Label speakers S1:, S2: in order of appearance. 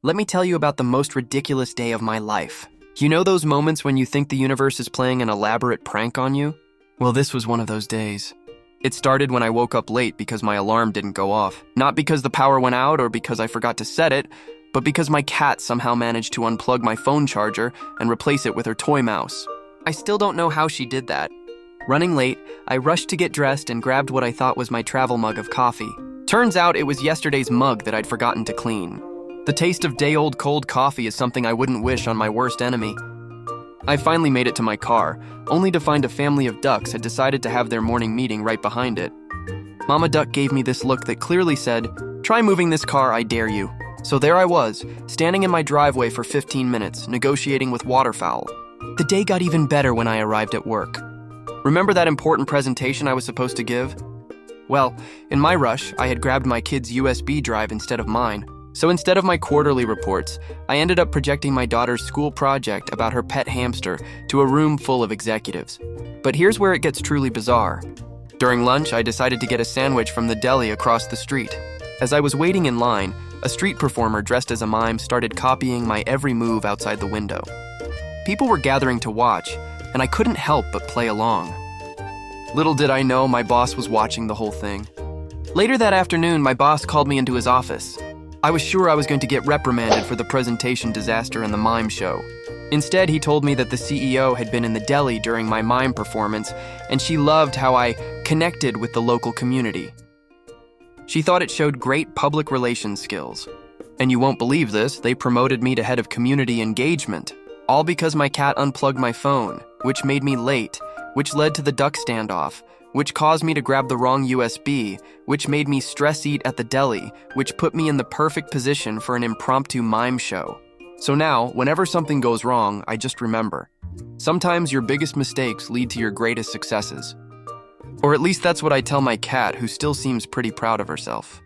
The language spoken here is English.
S1: Let me tell you about the most ridiculous day of my life. You know those moments when you think the universe is playing an elaborate prank on you? Well, this was one of those days. It started when I woke up late because my alarm didn't go off. Not because the power went out or because I forgot to set it, but because my cat somehow managed to unplug my phone charger and replace it with her toy mouse. I still don't know how she did that. Running late, I rushed to get dressed and grabbed what I thought was my travel mug of coffee. Turns out it was yesterday's mug that I'd forgotten to clean. The taste of day-old cold coffee is something I wouldn't wish on my worst enemy. I finally made it to my car, only to find a family of ducks had decided to have their morning meeting right behind it. Mama Duck gave me this look that clearly said, "Try moving this car, I dare you." So there I was, standing in my driveway for 15 minutes, negotiating with waterfowl. The day got even better when I arrived at work. Remember that important presentation I was supposed to give? Well, in my rush, I had grabbed my kid's USB drive instead of mine. So instead of my quarterly reports, I ended up projecting my daughter's school project about her pet hamster to a room full of executives. But here's where it gets truly bizarre. During lunch, I decided to get a sandwich from the deli across the street. As I was waiting in line, a street performer dressed as a mime started copying my every move outside the window. People were gathering to watch, and I couldn't help but play along. Little did I know my boss was watching the whole thing. Later that afternoon, my boss called me into his office. I was sure I was going to get reprimanded for the presentation disaster and the mime show. Instead, he told me that the CEO had been in the deli during my mime performance, and she loved how I connected with the local community. She thought it showed great public relations skills. And you won't believe this, they promoted me to head of community engagement, all because my cat unplugged my phone, which made me late, which led to the duck standoff, which caused me to grab the wrong USB, which made me stress eat at the deli, which put me in the perfect position for an impromptu mime show. So now, whenever something goes wrong, I just remember. Sometimes your biggest mistakes lead to your greatest successes. Or at least that's what I tell my cat, who still seems pretty proud of herself.